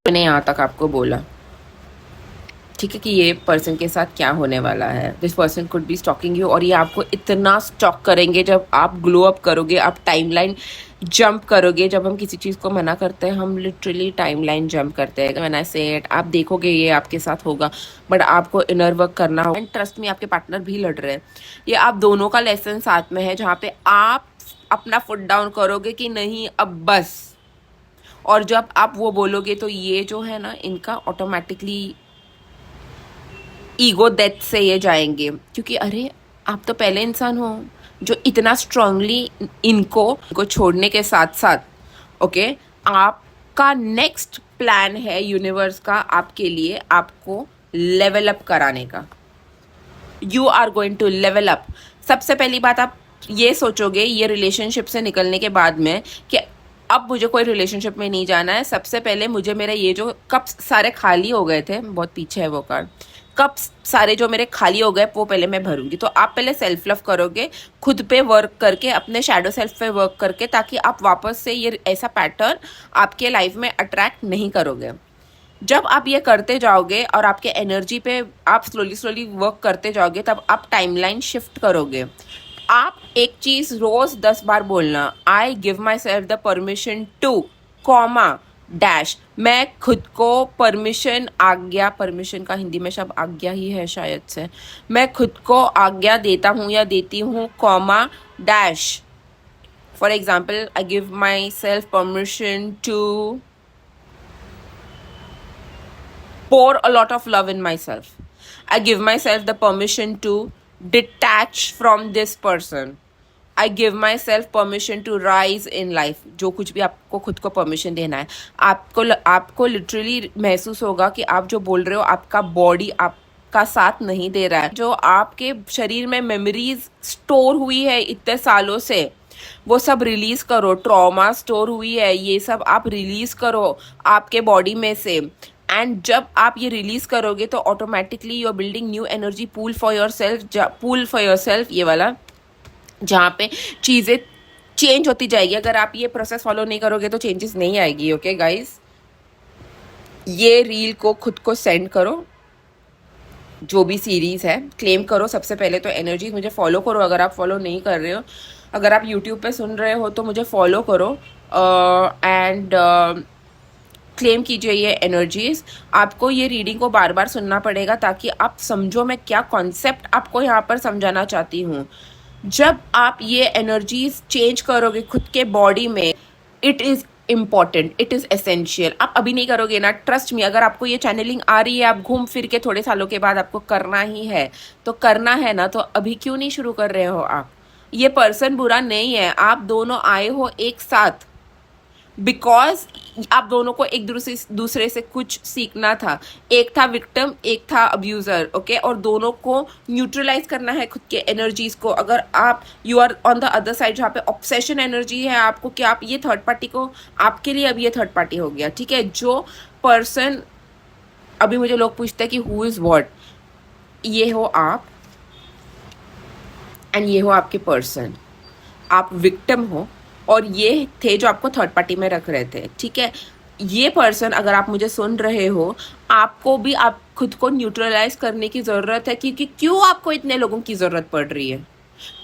मैंने यहाँ तक आपको बोला, ठीक है, कि ये पर्सन के साथ क्या होने वाला है। This person could be stalking you, और ये आपको इतना स्टॉक करेंगे जब आप ग्लो अप करोगे, आप टाइमलाइन जंप करोगे। जब हम किसी चीज़ को मना करते हैं, हम लिटरली टाइमलाइन जंप करते हैं। व्हेन आई से इट, आप देखोगे ये आपके साथ होगा, बट आपको इनर वर्क करना होगा। एंड ट्रस्ट में आपके पार्टनर भी लड़ रहे हैं। ये आप दोनों का लेसन साथ में है, जहाँ पे आप अपना फुट डाउन करोगे कि नहीं अब बस। और जब आप वो बोलोगे तो ये जो है ना, इनका ऑटोमेटिकली ईगो डेथ से ये जाएंगे, क्योंकि अरे आप तो पहले इंसान हो जो इतना स्ट्रांगली इनको छोड़ने के साथ साथ ओके, आपका नेक्स्ट प्लान है यूनिवर्स का आपके लिए, आपको लेवल अप कराने का। You are going to level up. सबसे पहली बात आप ये सोचोगे ये रिलेशनशिप से निकलने के बाद में कि अब मुझे कोई रिलेशनशिप में नहीं जाना है। सबसे पहले मुझे मेरे ये जो कप्स सारे खाली हो गए थे, बहुत पीछे है वो कार्ड, कप्स सारे जो मेरे खाली हो गए वो पहले मैं भरूंगी। तो आप पहले सेल्फ लव करोगे, खुद पे वर्क करके, अपने शैडो सेल्फ पे वर्क करके, ताकि आप वापस से ये ऐसा पैटर्न आपके लाइफ में अट्रैक्ट नहीं करोगे। जब आप ये करते जाओगे और आपके एनर्जी पे आप स्लोली स्लोली वर्क करते जाओगे, तब आप टाइमलाइन शिफ्ट करोगे। आप एक चीज रोज 10 बार बोलना, आई give my self the permission two comma dash. मैं खुद को परमिशन, आज्ञा, परमिशन का हिंदी में शब्द आज्ञा ही है शायद से, मैं खुद को आज्ञा देता हूँ या देती हूँ comma dash. For example, I give myself permission to pour a lot of love in myself. I give myself the permission to detach from this person. I give myself permission to rise in life. जो कुछ भी आपको खुद को permission देना है, आपको literally महसूस होगा कि आप जो बोल रहे हो आपका बॉडी आपका साथ नहीं दे रहा है। जो आपके शरीर में मेमोरीज स्टोर हुई है इतने सालों से, वो सब रिलीज करो। ट्रॉमा स्टोर हुई है, ये सब आप रिलीज करो आपके बॉडी में से। एंड जब आप ये रिलीज करोगे तो automatically you are building new energy pool for yourself, ये वाला, जहाँ पे चीज़ें चेंज होती जाएगी। अगर आप ये प्रोसेस फॉलो नहीं करोगे तो चेंजेस नहीं आएगी। ओके गाइज, ये रील को खुद को सेंड करो, जो भी सीरीज़ है क्लेम करो। सबसे पहले तो एनर्जी मुझे फॉलो करो, अगर आप फॉलो नहीं कर रहे हो। अगर आप यूट्यूब पे सुन रहे हो तो मुझे फॉलो करो एंड क्लेम कीजिए ये एनर्जीज। आपको ये रीडिंग को बार बार सुनना पड़ेगा ताकि आप समझो मैं क्या कॉन्सेप्ट आपको यहाँ पर समझाना चाहती हूँ। जब आप ये एनर्जीज चेंज करोगे खुद के बॉडी में, it is important, it is essential. आप अभी नहीं करोगे ना, ट्रस्ट मी, अगर आपको ये चैनलिंग आ रही है, आप घूम फिर के थोड़े सालों के बाद आपको करना ही है, तो करना है ना, तो अभी क्यों नहीं शुरू कर रहे हो आप? ये पर्सन बुरा नहीं है, आप दोनों आए हो एक साथ बिकॉज आप दोनों को एक दूसरे से कुछ सीखना था। एक था विक्टिम, एक था अब्यूजर, ओके, और दोनों को न्यूट्रलाइज करना है खुद के एनर्जीज को। अगर आप you are on the other side, जहाँ पे ऑब्सेशन एनर्जी है आपको कि आप ये थर्ड पार्टी को, आपके लिए अब ये थर्ड पार्टी हो गया, ठीक है। जो पर्सन, अभी मुझे लोग पूछते हैं कि हु इज व्हाट, ये हो आप एंड ये हो आपके पर्सन। आप विक्टिम हो और ये थे जो आपको थर्ड पार्टी में रख रहे थे, ठीक है। ये पर्सन, अगर आप मुझे सुन रहे हो, आपको भी आप खुद को न्यूट्रलाइज करने की ज़रूरत है, क्योंकि क्यों आपको इतने लोगों की ज़रूरत पड़ रही है,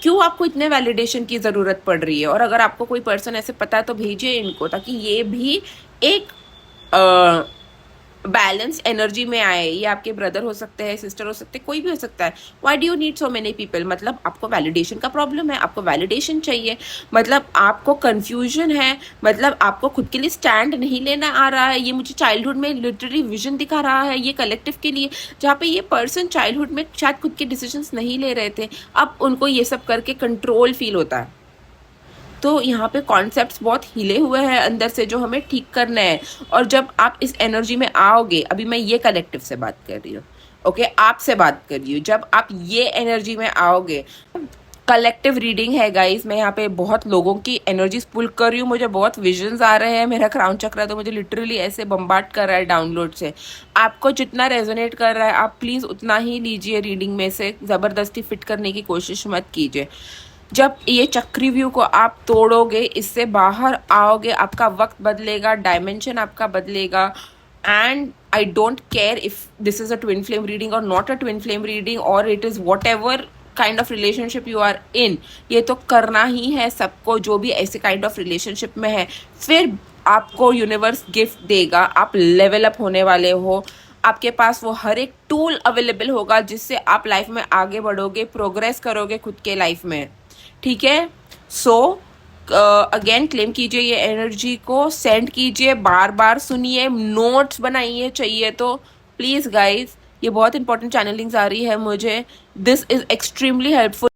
क्यों आपको इतने वैलिडेशन की ज़रूरत पड़ रही है। और अगर आपको कोई पर्सन ऐसे पता है तो भेजिए इनको, ताकि ये भी एक बैलेंस एनर्जी में आए। ये आपके ब्रदर हो सकते हैं, सिस्टर हो सकते हैं, कोई भी हो सकता है। Why do you need so many people? मतलब आपको वैलिडेशन का प्रॉब्लम है, आपको वैलिडेशन चाहिए, मतलब आपको कंफ्यूजन है, मतलब आपको खुद के लिए स्टैंड नहीं लेना आ रहा है। ये मुझे चाइल्डहुड में लिटरली विजन दिखा रहा है ये कलेक्टिव के लिए, जहाँ पे ये पर्सन चाइल्डहुड में शायद खुद के डिसीजंस नहीं ले रहे थे, अब उनको ये सब करके कंट्रोल फील होता है। तो यहाँ पे कॉन्सेप्ट्स बहुत हिले हुए हैं अंदर से, जो हमें ठीक करना है। और जब आप इस एनर्जी में आओगे, अभी मैं ये कलेक्टिव से बात कर रही हूँ, ओके, आपसे बात कर रही हूँ, जब आप ये एनर्जी में आओगे, कलेक्टिव रीडिंग है गाइस, मैं यहाँ पे बहुत लोगों की एनर्जीज पुल कर रही हूँ, मुझे बहुत विजन्स आ रहे हैं। मेरा क्राउन चक्र तो मुझे लिटरली ऐसे बम्बार्ड कर रहा है डाउनलोड से। आपको जितना रेजोनेट कर रहा है आप प्लीज़ उतना ही लीजिए रीडिंग में से, ज़बरदस्ती फिट करने की कोशिश मत कीजिए। जब ये चक्रव्यूह को आप तोड़ोगे, इससे बाहर आओगे, आपका वक्त बदलेगा, डायमेंशन आपका बदलेगा and I don't care if this is a twin flame reading or not a twin flame reading, or it is whatever kind of relationship you are in, ये तो करना ही है सबको जो भी ऐसे काइंड ऑफ रिलेशनशिप में है. फिर आपको यूनिवर्स गिफ्ट देगा, आप लेवल अप होने वाले हो, आपके पास वो हर एक टूल अवेलेबल होगा जिससे आप लाइफ में आगे बढ़ोगे, प्रोग्रेस करोगे खुद के लाइफ में. ठीक है. सो अगेन क्लेम कीजिए ये एनर्जी को, सेंड कीजिए, बार बार सुनिए, नोट्स बनाइए चाहिए तो प्लीज़ गाइज. ये बहुत इंपॉर्टेंट चैनलिंग्स आ रही है मुझे. This is extremely helpful.